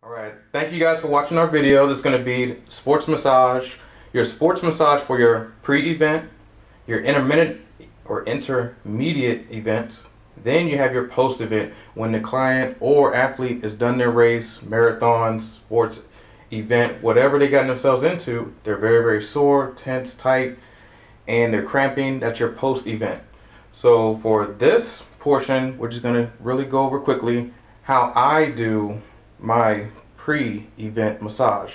Alright, thank you guys for watching our video. This is going to be sports massage. Your sports massage for your pre-event, your intermittent or intermediate event. Then you have your post-event when the client or athlete is done their race, marathon, sports event, whatever they got themselves into. They're very, very sore, tense, tight, and they're cramping. That's your post-event. So for this portion, we're just going to really go over quickly how I do my pre-event massage.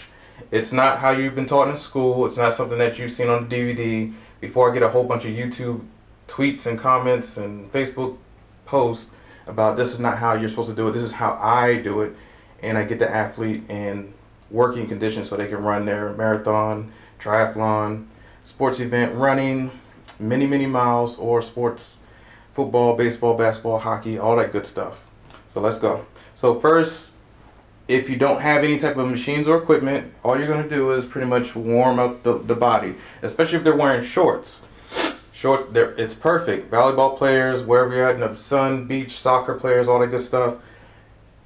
It's not how you've been taught in school. It's not something that you've seen on the DVD. Before I get a whole bunch of YouTube tweets and comments and Facebook posts about this is not how you're supposed to do it. This is how I do it. And I get the athlete in working conditions so they can run their marathon, triathlon, sports event, running many miles, or sports, football, baseball, basketball, hockey, all that good stuff. So let's go. So first, if you don't have any type of machines or equipment, all you're going to do is pretty much warm up the body, especially if they're wearing shorts. Shorts, it's perfect. Volleyball players, wherever you're at in the sun, beach, soccer players, all that good stuff.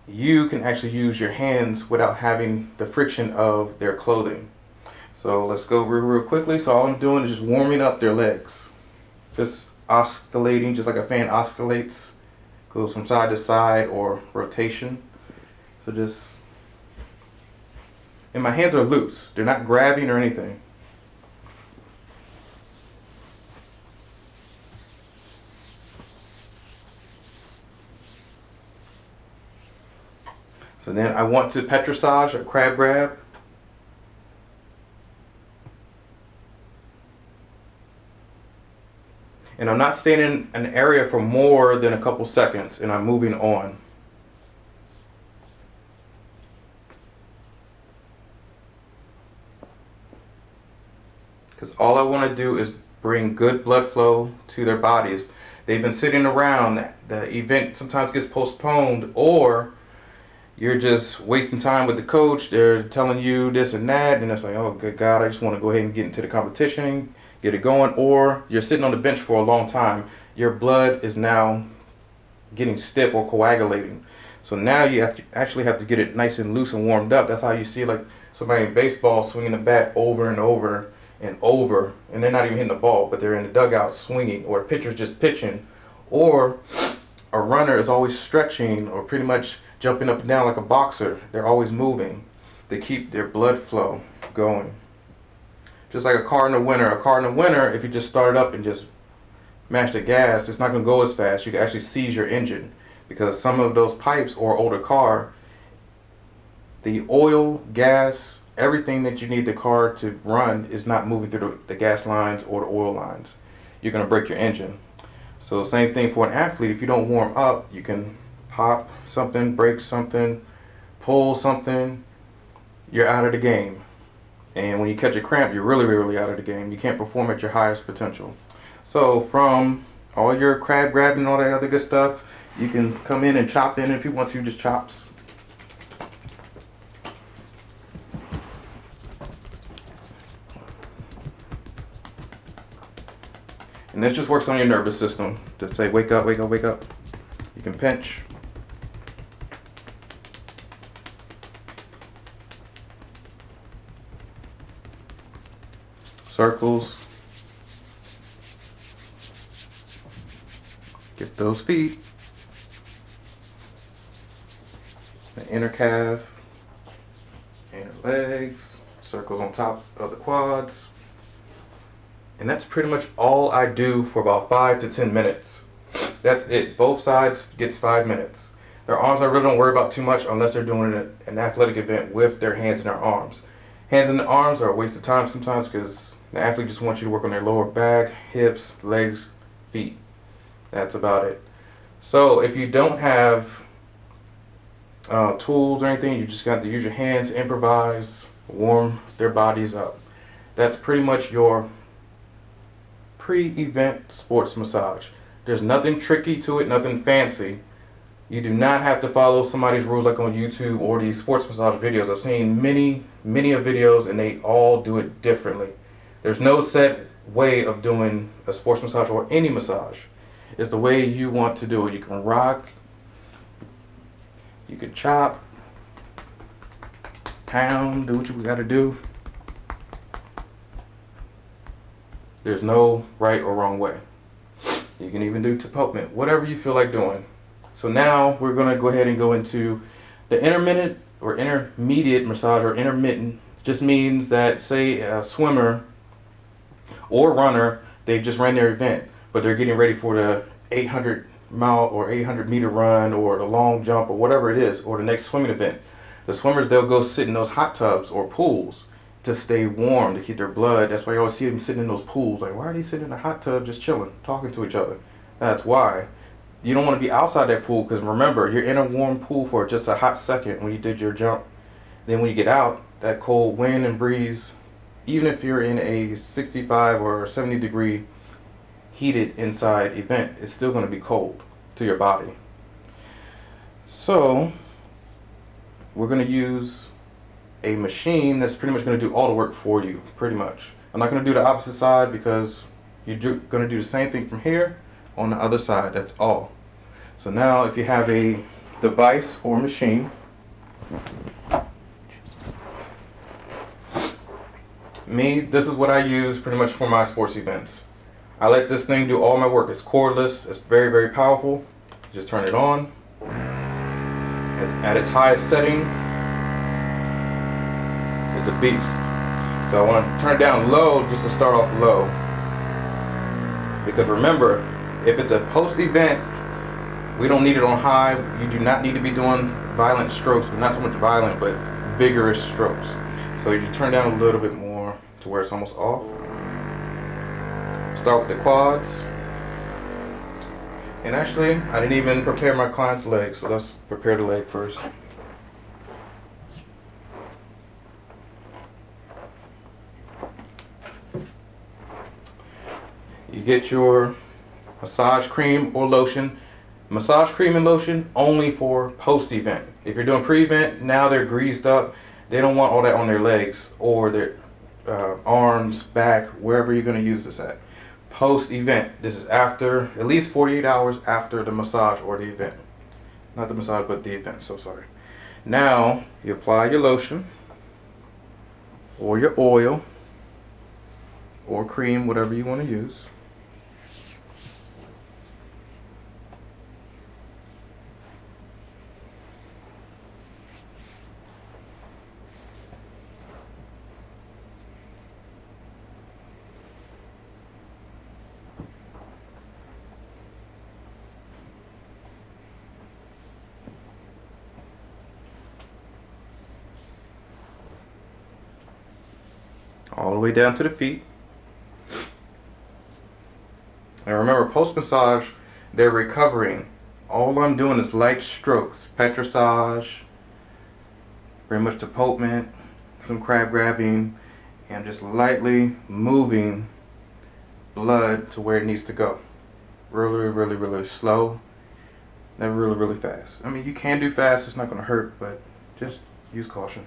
You can actually use your hands without having the friction of their clothing. So let's go real quickly. So all I'm doing is just warming up their legs. Just oscillating, just like a fan oscillates. Goes from side to side or rotation. So just, and my hands are loose. They're not grabbing or anything. So then I want to petrissage or crab grab. And I'm not staying in an area for more than a couple seconds, and I'm moving on. Because all I want to do is bring good blood flow to their bodies. They've been sitting around, the event sometimes gets postponed, or you're just wasting time with the coach. They're telling you this and that, and it's like, oh good God, I just want to go ahead and get into the competition, get it going. Or you're sitting on the bench for a long time. Your blood is now getting stiff or coagulating. So now you actually have to get it nice and loose and warmed up. That's how you see like somebody in baseball swinging the bat over and over and over, and they're not even hitting the ball, but they're in the dugout swinging, or a pitcher's just pitching, or a runner is always stretching or pretty much jumping up and down like a boxer. They're always moving to keep their blood flow going. Just like a car in the winter. A car in the winter, if you just start it up and just mash the gas, it's not going to go as fast. You can actually seize your engine because some of those pipes or older car, the oil, gas, everything that you need the car to run is not moving through the gas lines or the oil lines. You're going to break your engine. So same thing for an athlete. If you don't warm up, you can pop something, break something, pull something, you're out of the game. And when you catch a cramp, you're really out of the game. You can't perform at your highest potential. So from all your crab grabbing and all that other good stuff, you can come in and chop in if you want to, just chops. And this just works on your nervous system to say, wake up, wake up, wake up. You can pinch. Circles. Get those feet. The inner calf. Inner legs. Circles on top of the quads. And that's pretty much all I do for about 5 to 10 minutes. That's it. Both sides gets 5 minutes. Their arms I really don't worry about too much unless they're doing an athletic event with their hands and their arms. Hands and the arms are a waste of time sometimes because the athlete just wants you to work on their lower back, hips, legs, feet. That's about it. So if you don't have tools or anything, you just got to use your hands, improvise, warm their bodies up. That's pretty much your pre-event sports massage. There's nothing tricky to it, nothing fancy. You do not have to follow somebody's rules like on YouTube or these sports massage videos. I've seen many of videos and they all do it differently. There's no set way of doing a sports massage or any massage. It's the way you want to do it. You can rock, you can chop, pound, do what you gotta do. There's no right or wrong way. You can even do tapotment, whatever you feel like doing. So now we're gonna go ahead and go into the intermittent or intermediate massage, or intermittent just means that, say, a swimmer or runner, they just ran their event, but they're getting ready for the 800-mile or 800-meter run, or the long jump, or whatever it is, or the next swimming event. The swimmers, they'll go sit in those hot tubs or pools to stay warm, to keep their blood. That's why you always see them sitting in those pools. Like, why are they sitting in a hot tub just chilling, talking to each other? That's why. You don't want to be outside that pool, because remember, you're in a warm pool for just a hot second when you did your jump. Then when you get out, that cold wind and breeze, even if you're in a 65 or 70 degree heated inside event, it's still going to be cold to your body. So we're going to use a machine that's pretty much going to do all the work for you, pretty much. I'm not going to do the opposite side, because you're going to do the same thing from here on the other side. That's all. So now if you have a device or machine, this is what I use pretty much for my sports events. I let this thing do all my work. It's cordless. It's very, very powerful. Just turn it on. At its highest setting, it's a beast. So I want to turn it down low just to start off low. Because remember, if it's a post-event, we don't need it on high. You do not need to be doing violent strokes, but not so much violent, but vigorous strokes. So you turn down a little bit more to where it's almost off. Start with the quads. And actually, I didn't even prepare my client's leg, so let's prepare the leg first. You get your massage cream or lotion. Massage cream and lotion only for post-event. If you're doing pre-event, now they're greased up. They don't want all that on their legs or their arms, back, wherever you're going to use this at. Post-event, this is after, at least 48 hours after the massage or the event. Not the massage, but the event, so sorry. Now, you apply your lotion or your oil or cream, whatever you want to use. All the way down to the feet. And remember, post-massage, they're recovering. All I'm doing is light strokes, petrissage, pretty much tapotment, some crab grabbing, and just lightly moving blood to where it needs to go. Really, really, really slow. Never really, really fast. I mean, you can do fast, it's not going to hurt, but just use caution.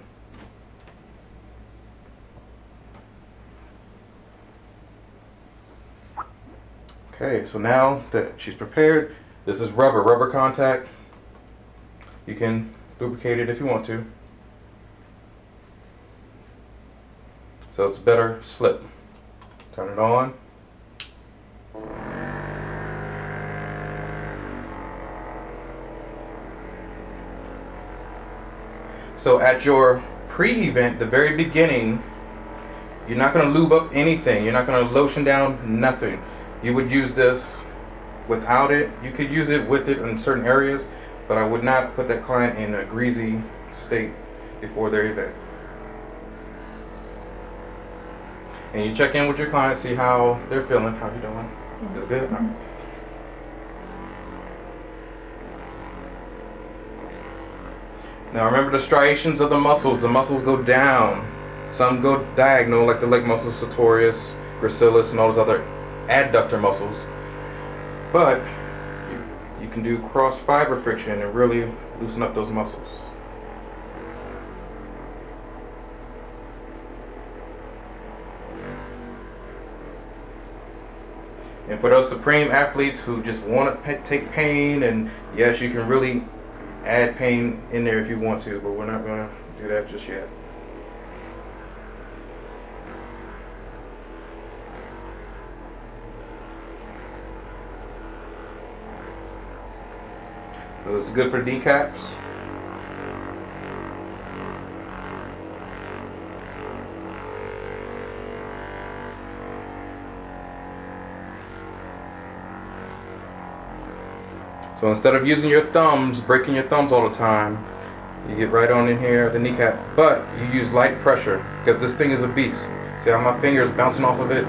Okay, so now that she's prepared, this is rubber contact. You can lubricate it if you want to. So it's better slip. Turn it on. So at your pre-event, the very beginning, you're not going to lube up anything. You're not going to lotion down nothing. You would use this without it. You could use it with it in certain areas, but I would not put that client in a greasy state before their event. And you check in with your client, see how they're feeling. How you doing? It's good? All right. Now remember the striations of the muscles. The muscles go down. Some go diagonal, like the leg muscles, sartorius, gracilis, and all those other adductor muscles. But you can do cross fiber friction and really loosen up those muscles. And for those supreme athletes who just want to take pain, and yes, you can really add pain in there if you want to, but we're not going to do that just yet. So it's good for kneecaps. So instead of using your thumbs, breaking your thumbs all the time, you get right on in here at the kneecap, but you use light pressure because this thing is a beast. See how my finger is bouncing off of it?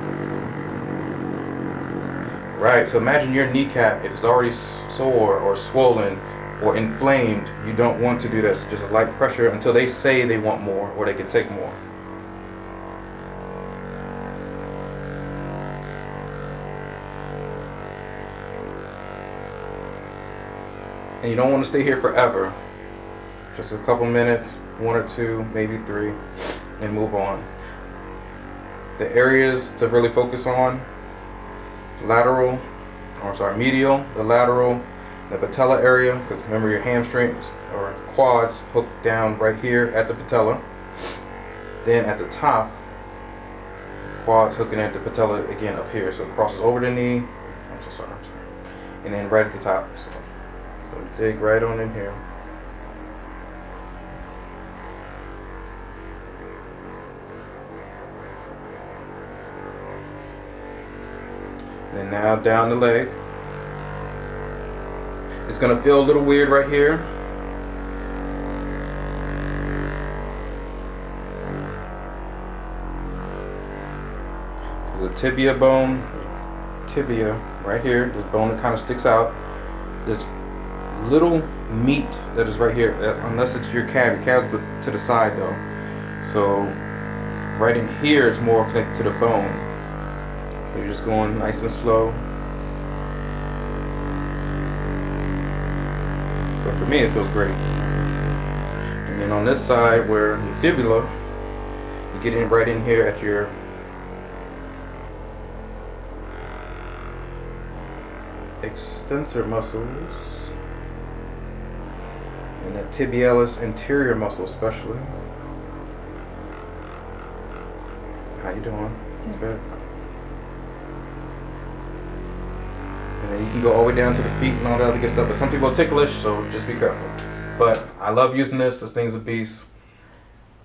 Right, so imagine your kneecap, if it's already sore or swollen or inflamed, you don't want to do this. Just a light pressure until they say they want more or they can take more. And you don't want to stay here forever. Just a couple minutes, 1 or 2, maybe 3, and move on. The areas to really focus on: medial, the lateral, the patella area, because remember your hamstrings or quads hook down right here at the patella. Then at the top, quads hooking at the patella again up here, so it crosses over the knee. I'm so sorry. And then right at the top. So dig right on in here. And now down the leg. It's going to feel a little weird right here. There's a tibia bone, right here, this bone that kind of sticks out. This little meat that is right here, unless it's your calf. Your calf's to the side though. So right in here it's more connected to the bone. So you're just going nice and slow. But for me it feels great. And then on this side where the fibula, you get in right in here at your extensor muscles. And that tibialis anterior muscle especially. How you doing? That's good. And then you can go all the way down to the feet and all that other good stuff. But some people are ticklish, so just be careful. But I love using this. This thing's a beast.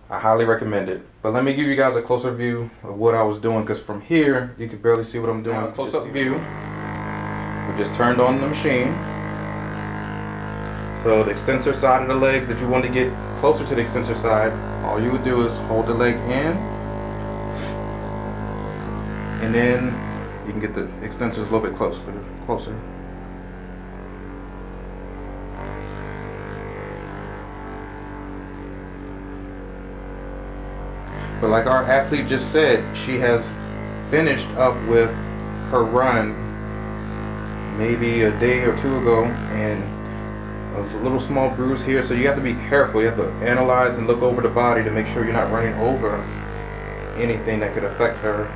I highly recommend it. But let me give you guys a closer view of what I was doing, because from here you can barely see what I'm doing. Close-up view. We just turned on the machine. So the extensor side of the legs, if you want to get closer to the extensor side, all you would do is hold the leg in, and then you can get the extensors a little bit closer. But like our athlete just said, she has finished up with her run maybe a day or 2 ago, and there's a little small bruise here, so you have to be careful. You have to analyze and look over the body to make sure you're not running over anything that could affect her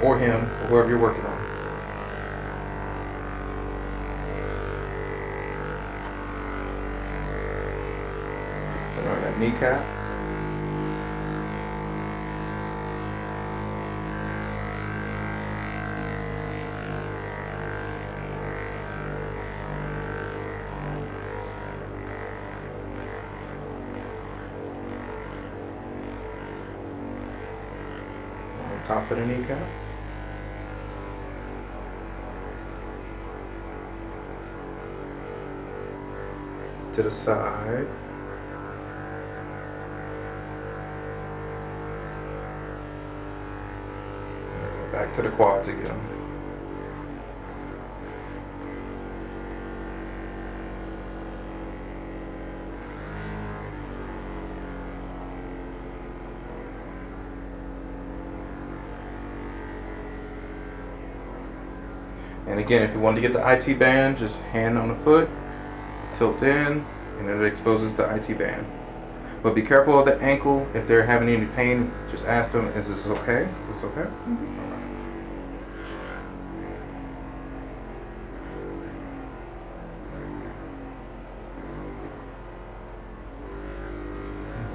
or him or whoever you're working on. Put on that kneecap. Top of the kneecap. To the side. Back to the quads again. And again, if you want to get the IT band, just hand on the foot, tilt in, and then it exposes the IT band. But be careful of the ankle. If they're having any pain, just ask them, is this okay? Is this okay? Mm-hmm.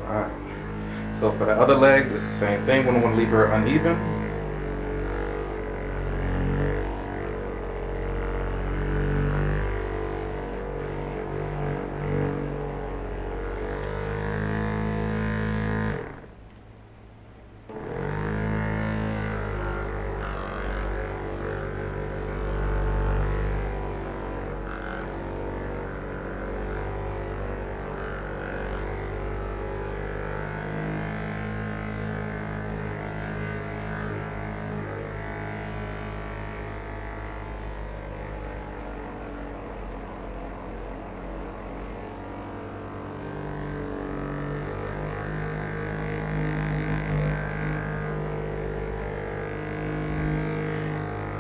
All right. So for the other leg, it's the same thing. We don't want to leave her uneven.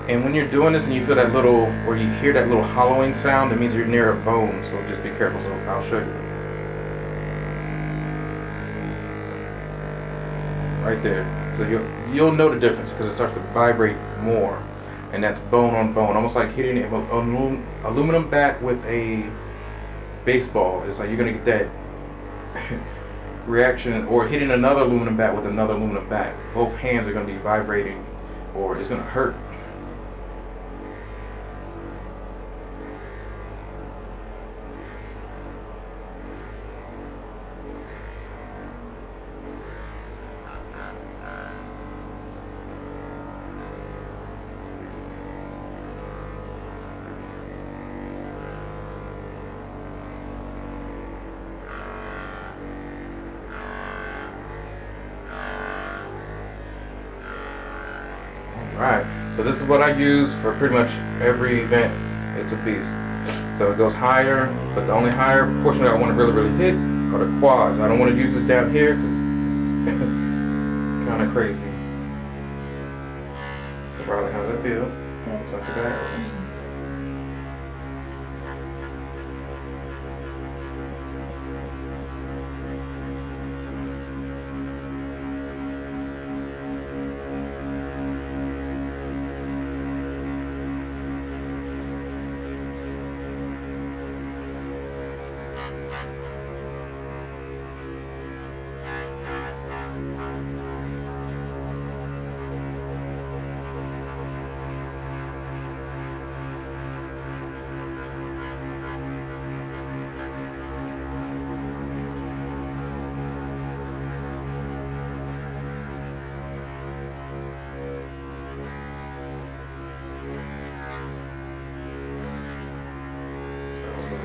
And when you're doing this and you feel that little, or you hear that little hollowing sound, it means you're near a bone, so just be careful. So I'll show you. Right there. So you'll know the difference because it starts to vibrate more. And that's bone on bone, almost like hitting an aluminum bat with a baseball. It's like you're going to get that reaction, or hitting another aluminum bat with another aluminum bat. Both hands are going to be vibrating, or it's going to hurt. Right, so this is what I use for pretty much every event. It's a beast. So it goes higher, but the only higher portion that I want to really hit are the quads. I don't want to use this down here because it's kind of crazy. So Riley, how does that feel? It's not too bad.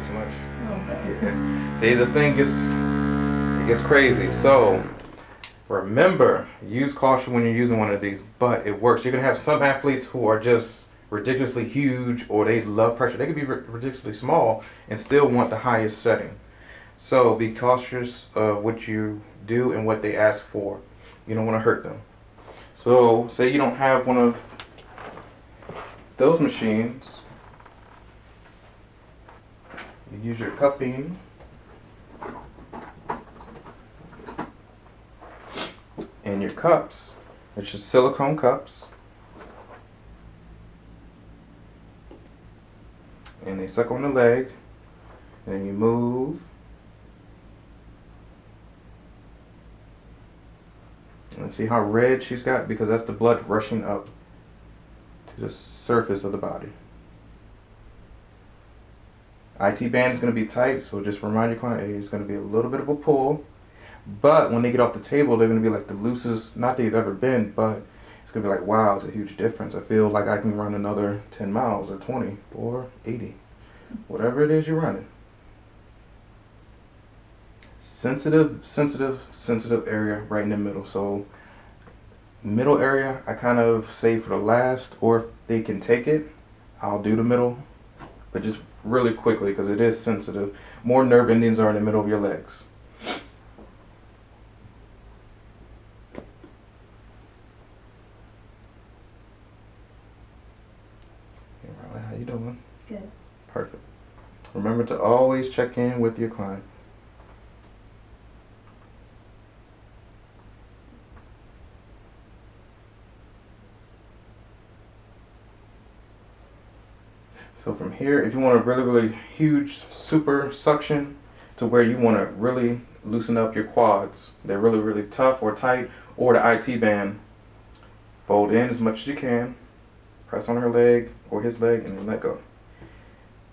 Too much. Yeah. See, this thing gets crazy. So remember, use caution when you're using one of these, but it works. You're gonna have some athletes who are just ridiculously huge, or they love pressure. They could be ridiculously small and still want the highest setting. So be cautious of what you do and what they ask for. You don't want to hurt them. So say you don't have one of those machines. You use your cupping. And your cups, which is silicone cups. And they suck on the leg. And then you move. And see how red she's got? Because that's the blood rushing up to the surface of the body. IT band is going to be tight, so just remind your client, hey, it's going to be a little bit of a pull. But when they get off the table, they're going to be like the loosest, not they've ever been, but it's going to be like, wow, it's a huge difference. I feel like I can run another 10 miles or 20 or 80, whatever it is you're running. Sensitive area right in the middle. So middle area, I kind of save for the last, or if they can take it, I'll do the middle, but just really quickly because it is sensitive. More nerve endings are in the middle of your legs. Hey Riley, how you doing? Good. Perfect. Remember to always check in with your client. So from here, if you want a really huge super suction to where you want to really loosen up your quads, they're really tough or tight, or the IT band, fold in as much as you can, press on her leg or his leg, and then let go.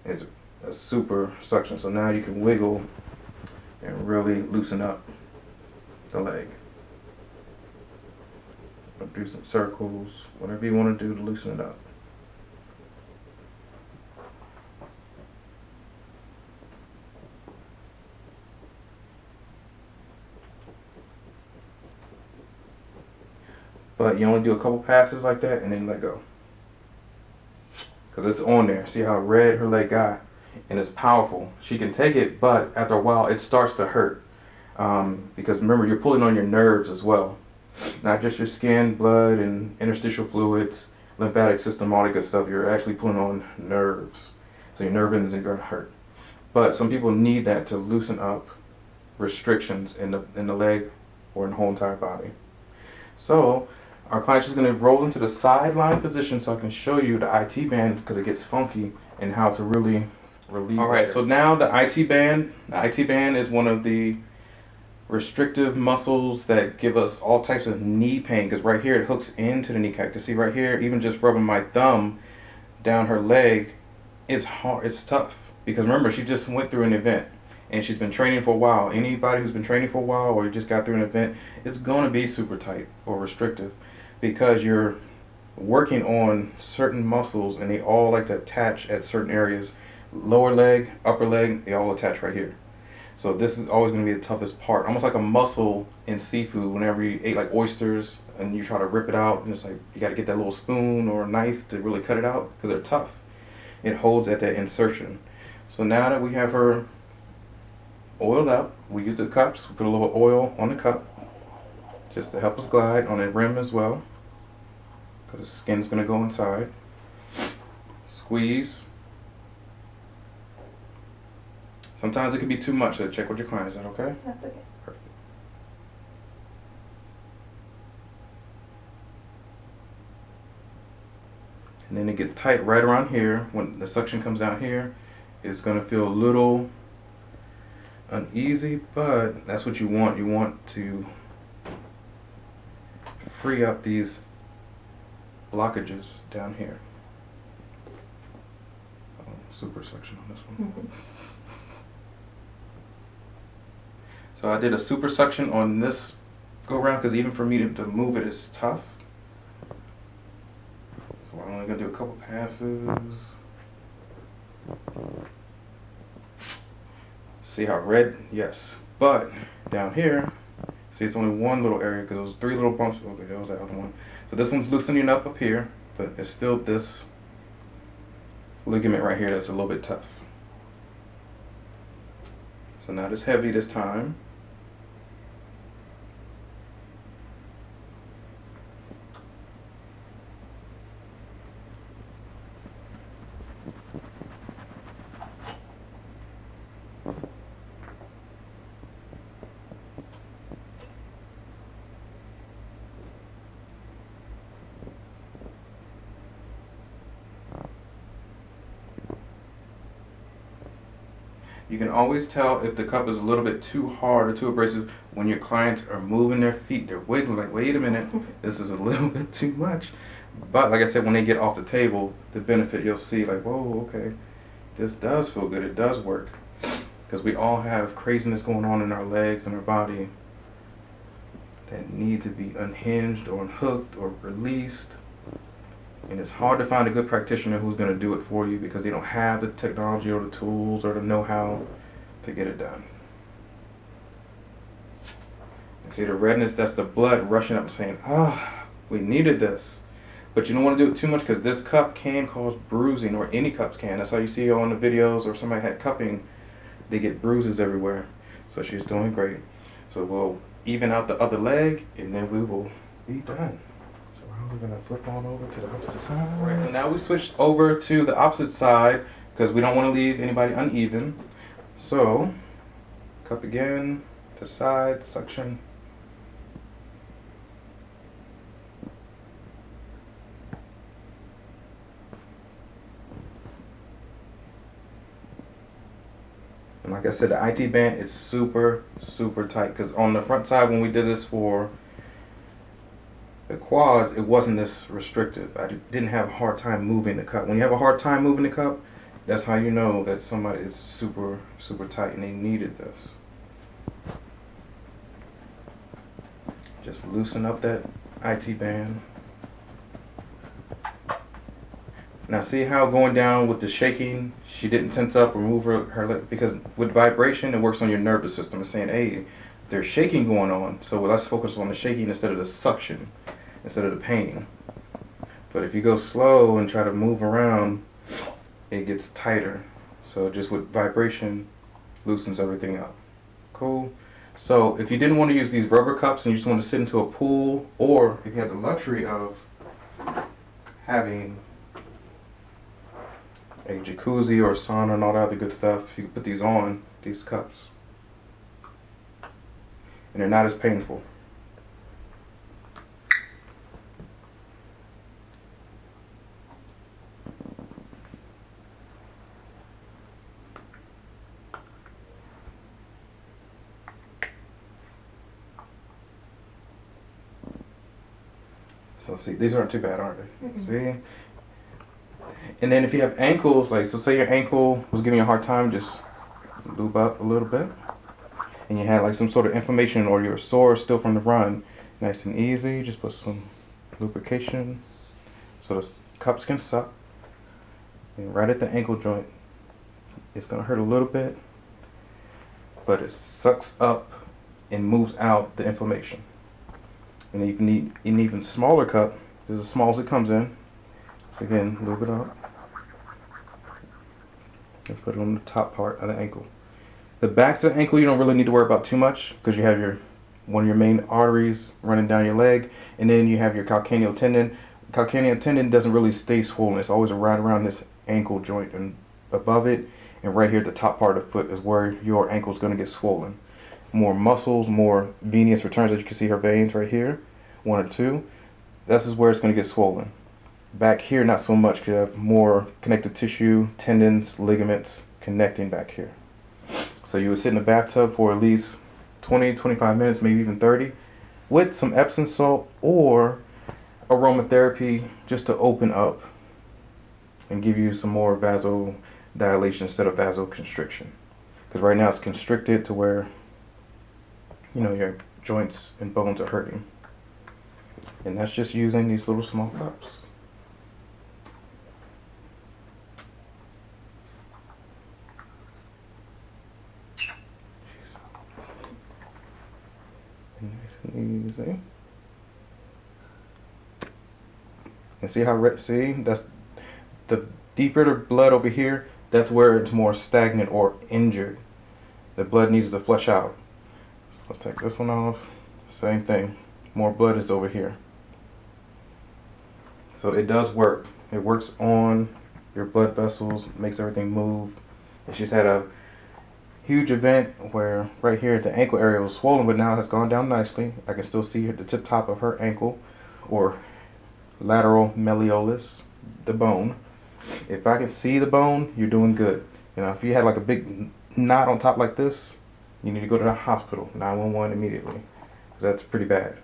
It's a super suction. So now you can wiggle and really loosen up the leg. Or do some circles, whatever you want to do to loosen it up. But you only do a couple passes like that and then let go. Because it's on there. See how red her leg got? And it's powerful. She can take it, but after a while it starts to hurt. Because remember, you're pulling on your nerves as well. Not just your skin, blood, and interstitial fluids. lymphatic system, all that good stuff. You're actually pulling on nerves. So your nerve endings are going to hurt. But some people need that to loosen up restrictions in the leg or in the whole entire body. So our client's just going to roll into the sideline position so I can show you the IT band because it gets funky and how to really relieve. All right, so now the IT band is one of the restrictive muscles that give us all types of knee pain because right here it hooks into the kneecap. You can see right here, even just rubbing my thumb down her leg, it's hard, it's tough. Because remember, she just went through an event and she's been training for a while. Anybody who's been training for a while or you just got through an event, it's going to be super tight or restrictive because you're working on certain muscles and they all like to attach at certain areas. Lower leg, upper leg, they all attach right here. So this is always going to be the toughest part. Almost like a muscle in seafood whenever you ate like oysters and you try to rip it out and it's like you got to get that little spoon or a knife to really cut it out because they're tough. It holds at that insertion. So now that we have her oiled up, we use the cups, we put a little oil on the cup just to help us glide on the rim as well because the skin's going to go inside. Squeeze. Sometimes it can be too much, so check with your client. Is that okay? That's okay. Perfect. And then it gets tight right around here. When the suction comes down here, it's going to feel a little uneasy, but that's what you want. You want to free up these blockages down here. Oh, super suction on this one. So I did a super suction on this go around because even for me to move it is tough. So I'm only going to do a couple passes. See how red? Yes. But down here, see it's only one little area because those 3 little bumps. Okay, that was the other one. So this one's loosening up here, but it's still this ligament right here that's a little bit tough. So not as heavy this time. You can always tell if the cup is a little bit too hard or too abrasive when your clients are moving their feet. They're wiggling like, wait a minute, this is a little bit too much. But like I said, when they get off the table, the benefit you'll see like, whoa, okay, this does feel good, it does work. Because we all have craziness going on in our legs and our body that need to be unhinged or unhooked or released. And it's hard to find a good practitioner who's going to do it for you because they don't have the technology or the tools or the know-how to get it done. And see the redness, that's the blood rushing up saying, we needed this. But you don't want to do it too much because this cup can cause bruising, or any cups can. That's how you see on the videos or somebody had cupping, they get bruises everywhere. So she's doing great. So we'll even out the other leg and then we will be done. We're going to flip on over to the opposite side. All right, so now we switched over to the opposite side because we don't want to leave anybody uneven. So, cup again, to the side, suction. And like I said, the IT band is super, super tight because on the front side when we did this for the quads, it wasn't this restrictive. I didn't have a hard time moving the cup. When you have a hard time moving the cup, that's how you know that somebody is super, super tight and they needed this. Just loosen up that IT band. Now see how going down with the shaking, she didn't tense up or move her leg, because with vibration, it works on your nervous system. It's saying, hey, there's shaking going on, so let's focus on the shaking instead of the suction, instead of the pain. But if you go slow and try to move around, it gets tighter. So just with vibration, loosens everything up. Cool. So if you didn't want to use these rubber cups and you just want to sit into a pool, or if you had the luxury of having a jacuzzi or a sauna and all that other good stuff, you can put these on, these cups, and they're not as painful. So see, these aren't too bad, are they? Mm-hmm. See? And then if you have ankles, like, so say your ankle was giving you a hard time, just lube up a little bit. And you had like some sort of inflammation or you're sore still from the run, nice and easy, just put some lubrication so the cups can suck. And right at the ankle joint, it's gonna hurt a little bit, but it sucks up and moves out the inflammation. And you can need an even smaller cup. This is as small as it comes in. So again, lube it up. And put it on the top part of the ankle. The backs of the ankle you don't really need to worry about too much because you have one of your main arteries running down your leg, and then you have your calcaneal tendon. Calcaneal tendon doesn't really stay swollen. It's always right around this ankle joint and above it, and right here at the top part of the foot is where your ankle is going to get swollen. More muscles, more venous returns. As you can see, her veins right here, 1 or 2. This is where it's going to get swollen. Back here, not so much, because you have more connective tissue, tendons, ligaments connecting back here. So you would sit in the bathtub for at least 20, 25 minutes, maybe even 30, with some Epsom salt or aromatherapy just to open up and give you some more vasodilation instead of vasoconstriction. Because right now it's constricted to where, you know, your joints and bones are hurting. And that's just using these little small cups. Nice and easy. And see how see, that's the deeper the blood over here, that's where it's more stagnant or injured. The blood needs to flush out. So let's take this one off. Same thing. More blood is over here. So it does work. It works on your blood vessels, makes everything move. And she's had a huge event where right here at the ankle area was swollen, but now has gone down nicely. I can still see the tip top of her ankle, or lateral malleolus, the bone. If I can see the bone, you're doing good. You know, if you had like a big knot on top like this, you need to go to the hospital, 911 immediately, because that's pretty bad.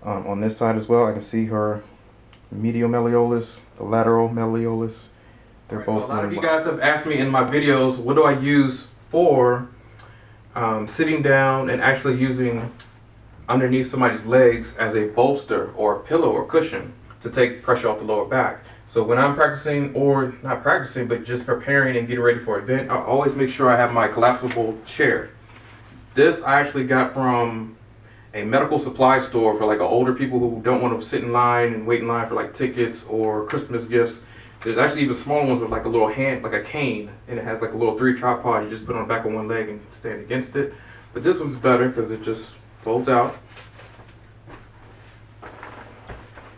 On this side as well, I can see her medial malleolus, the lateral malleolus. They're both. So a lot of you guys have asked me in my videos, what do I use for sitting down and actually using underneath somebody's legs as a bolster or a pillow or cushion to take pressure off the lower back. So when I'm practicing, or not practicing, but just preparing and getting ready for an event, I always make sure I have my collapsible chair. This I actually got from a medical supply store for like older people who don't want to sit in line and wait in line for like tickets or Christmas gifts. There's actually even smaller ones with like a little hand, like a cane, and it has like a little 3 tripod. You just put it on the back of one leg and stand against it. But this one's better because it just folds out.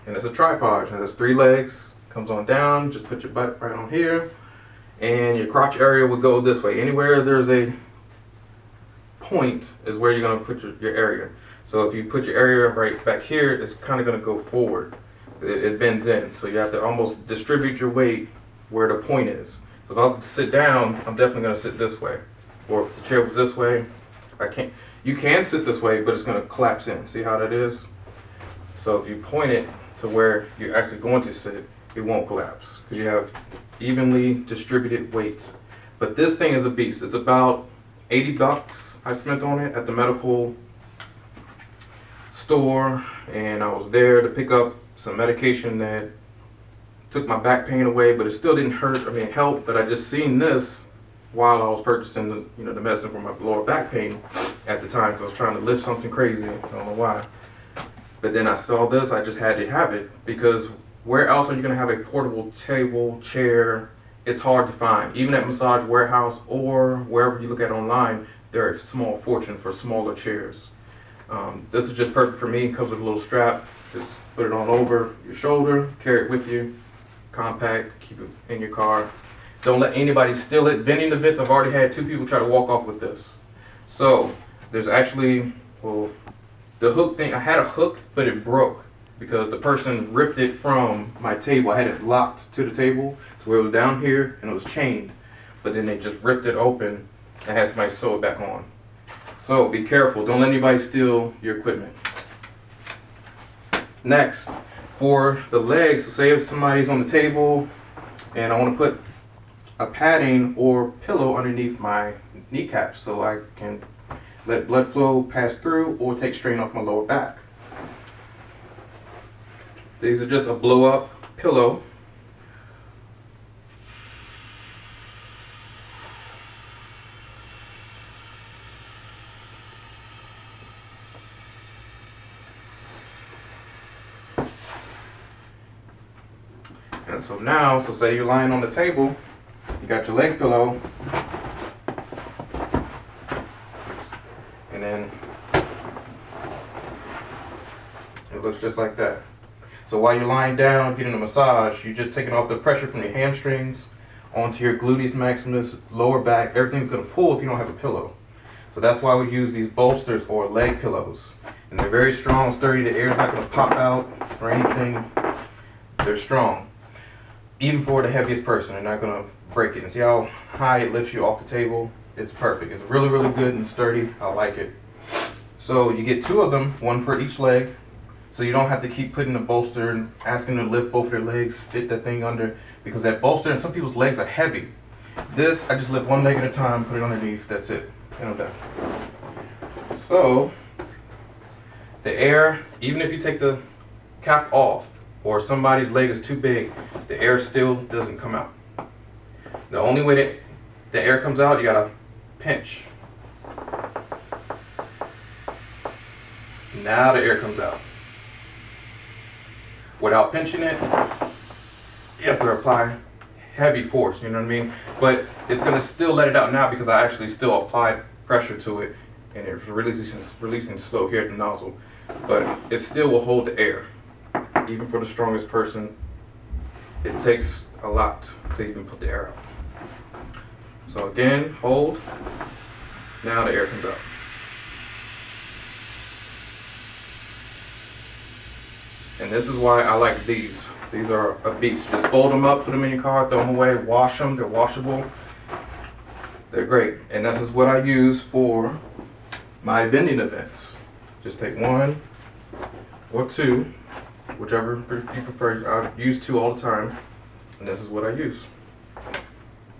And it's a tripod. It has 3 legs, comes on down, just put your butt right on here. And your crotch area would go this way. Anywhere there's a point is where you're going to put your area. So if you put your area right back here, it's kind of going to go forward. It bends in, so you have to almost distribute your weight where the point is. So if I was to sit down, I'm definitely going to sit this way. Or if the chair was this way, I can't. You can sit this way, but it's going to collapse in. See how that is? So if you point it to where you're actually going to sit, it won't collapse because you have evenly distributed weights. But this thing is a beast. It's about $80 I spent on it at the medical store, and I was there to pick up some medication that took my back pain away, but it still didn't hurt. I mean, it helped, but I just seen this while I was purchasing the medicine for my lower back pain at the time, because I was trying to lift something crazy. I don't know why. But then I saw this, I just had to have it, because where else are you going to have a portable table, chair? It's hard to find. Even at Massage Warehouse or wherever you look at online, they're a small fortune for smaller chairs. This is just perfect for me. It comes with a little strap. Just put it on over your shoulder, carry it with you, compact, keep it in your car. Don't let anybody steal it. Vending events, I've already had 2 people try to walk off with this. So there's actually, well, the hook thing, I had a hook, but it broke because the person ripped it from my table. I had it locked to the table to where it was down here and it was chained, but then they just ripped it open and had somebody sew it back on. So be careful, don't let anybody steal your equipment. Next, for the legs, so say if somebody's on the table and I want to put a padding or pillow underneath my kneecaps so I can let blood flow pass through or take strain off my lower back. These are just a blow up pillow. And so now, so say you're lying on the table, you got your leg pillow, and then it looks just like that. So while you're lying down, getting a massage, you're just taking off the pressure from your hamstrings onto your gluteus maximus, lower back. Everything's going to pull if you don't have a pillow. So that's why we use these bolsters or leg pillows. And they're very strong, sturdy. The air's not going to pop out or anything. They're strong. Even for the heaviest person, they're not going to break it. And see how high it lifts you off the table? It's perfect. It's really, really good and sturdy. I like it. So you get 2 of them, 1 for each leg. So you don't have to keep putting the bolster and asking them to lift both of their legs, fit that thing under, because that bolster and some people's legs are heavy. This, I just lift 1 leg at a time, put it underneath, that's it, and I'm done. So, the air, even if you take the cap off, or somebody's leg is too big, the air still doesn't come out. The only way that the air comes out, you gotta pinch. Now the air comes out. Without pinching it, you have to apply heavy force, you know what I mean? But it's gonna still let it out now because I actually still applied pressure to it and it's releasing slow here at the nozzle. But it still will hold the air. Even for the strongest person, it takes a lot to even put the air out. So again, hold, now the air comes out. And this is why I like these. These are a beast. Just fold them up, put them in your car, throw them away, wash them. They're washable. They're great. And this is what I use for my vending events. Just take 1 or 2, whichever you prefer. I use 2 all the time. And this is what I use.